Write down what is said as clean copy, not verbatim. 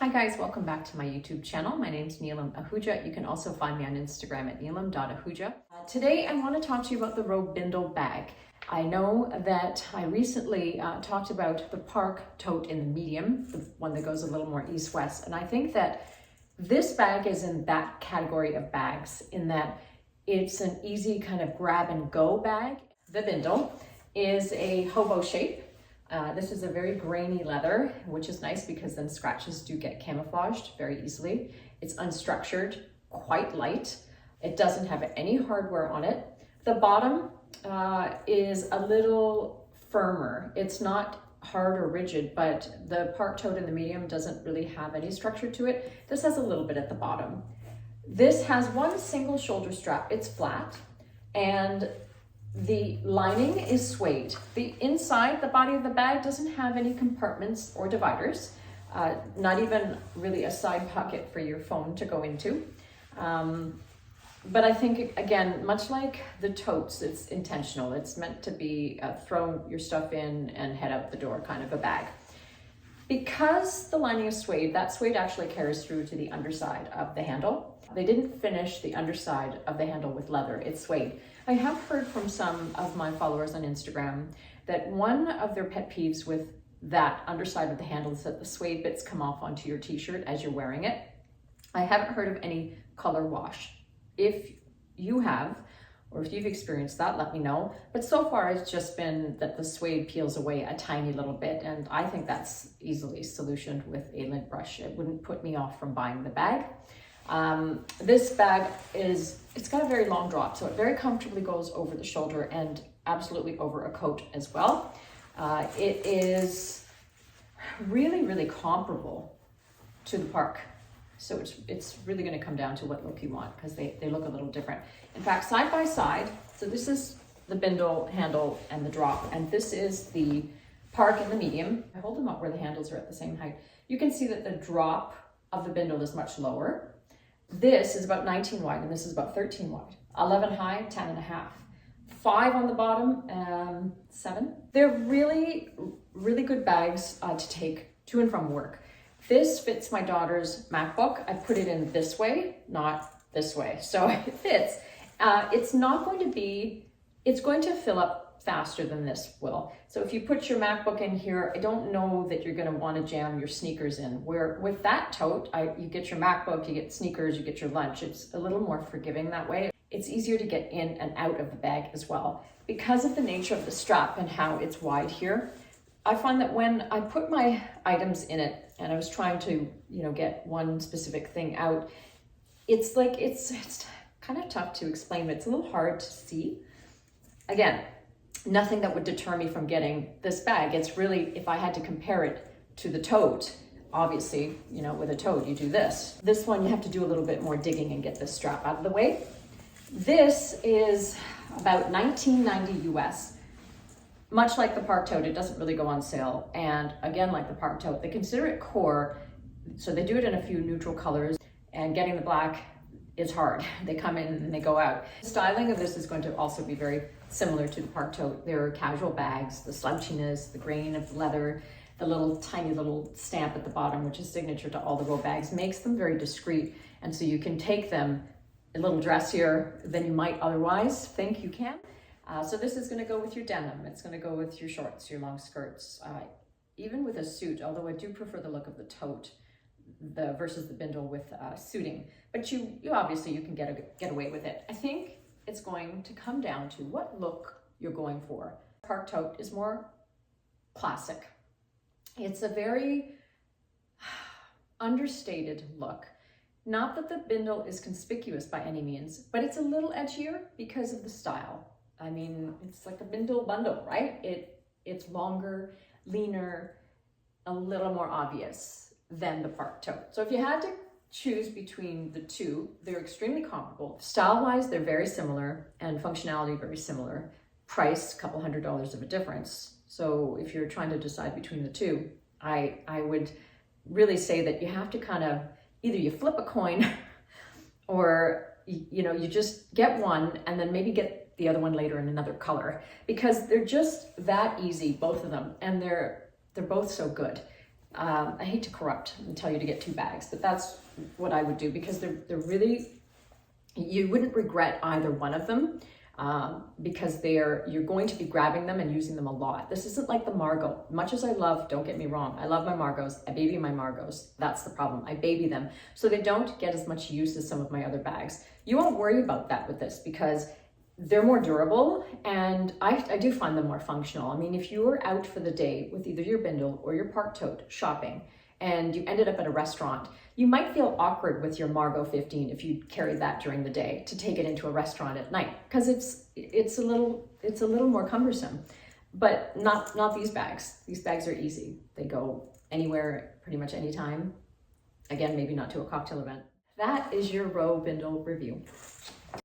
Hi guys, welcome back to my YouTube channel. My name is Neelam Ahuja. You can also find me on Instagram at neelam.ahuja. Today I want to talk to you about the Row Bindle Bag. I know that I recently talked about the Park Tote in the medium, the one that goes a little more east-west, and I think that this bag is in that category of bags in that it's an easy kind of grab and go bag. The bindle is a hobo shape. This is a very grainy leather, which is nice because then scratches do get camouflaged very easily. It's unstructured, quite light. It doesn't have any hardware on it. The bottom is a little firmer. It's not hard or rigid, but the Park Tote in the medium doesn't really have any structure to it. This has a little bit at the bottom. This has one single shoulder strap. It's flat, and the lining is suede. The inside, the body of the bag doesn't have any compartments or dividers, not even really a side pocket for your phone to go into. But I think, again, much like the totes, it's intentional. It's meant to be throw your stuff in and head out the door kind of a bag. Because the lining is suede, that suede actually carries through to the underside of the handle. They didn't finish the underside of the handle with leather, it's suede. I have heard from some of my followers on Instagram that one of their pet peeves with that underside of the handle is that the suede bits come off onto your t-shirt as you're wearing it. I haven't heard of any color wash. If you have, or if you've experienced that, let me know. But so far it's just been that the suede peels away a tiny little bit, and I think that's easily solutioned with a lint brush. It wouldn't put me off from buying the bag. This bag it's got a very long drop, so it very comfortably goes over the shoulder and absolutely over a coat as well. It is really, really comparable to the Park. So it's really going to come down to what look you want, because they look a little different. In fact, side by side, so this is the bindle handle and the drop, and this is the Park in the medium. I hold them up where the handles are at the same height. You can see that the drop of the bindle is much lower. This is about 19 wide, and this is about 13 wide. 11 high, 10 and a half. 5 on the bottom, 7. They're really, really good bags to take to and from work. This fits my daughter's MacBook. I put it in this way, not this way. So it fits. It's going to fill up faster than this will. So if you put your MacBook in here, I don't know that you're going to want to jam your sneakers in. Where with that tote, you get your MacBook, you get sneakers, you get your lunch. It's a little more forgiving that way. It's easier to get in and out of the bag as well. Because of the nature of the strap and how it's wide here, I find that when I put my items in it and I was trying to, get one specific thing out, it's kind of tough to explain, but it's a little hard to see. Again, nothing that would deter me from getting this bag. It's really, if I had to compare it to the tote, obviously, with a tote, you do this. This one, you have to do a little bit more digging and get this strap out of the way. This is about $19.90 US. Much like the Park Tote, it doesn't really go on sale. And again, like the Park Tote, they consider it core, so they do it in a few neutral colors, and getting the black is hard. They come in and they go out. The styling of this is going to also be very similar to the Park Tote. There are casual bags, the slouchiness, the grain of leather, the little tiny little stamp at the bottom, which is signature to all the Row bags, makes them very discreet. And so you can take them a little dressier than you might otherwise think you can. So this is going to go with your denim. It's going to go with your shorts, your long skirts, even with a suit, although I do prefer the look of the tote versus the bindle with suiting. But you obviously you can get away with it. I think it's going to come down to what look you're going for. Park Tote is more classic. It's a very understated look. Not that the bindle is conspicuous by any means, but it's a little edgier because of the style. I mean, it's like a bindle bundle, right? It's longer, leaner, a little more obvious than the Park Tote. So if you had to choose between the two, they're extremely comparable. Style-wise, they're very similar, and functionality very similar. Price, a couple $100 of a difference. So if you're trying to decide between the two, I would really say that you have to kind of, either you flip a coin or you just get one and then maybe get the other one later in another color, because they're just that easy, both of them, and they're both so good. I hate to corrupt and tell you to get 2 bags, but that's what I would do, because they're really, you wouldn't regret either one of them, because you're going to be grabbing them and using them a lot. This isn't like the Margot. Much as I love, don't get me wrong, I love my Margos, I baby my Margos. That's the problem, I baby them. So they don't get as much use as some of my other bags. You won't worry about that with this, because they're more durable, and I do find them more functional. I mean, if you were out for the day with either your bindle or your park tote shopping, and you ended up at a restaurant, you might feel awkward with your Margot 15 if you carried that during the day to take it into a restaurant at night, because it's a little more cumbersome. But not these bags. These bags are easy. They go anywhere, pretty much anytime. Again, maybe not to a cocktail event. That is your Row Bindle review.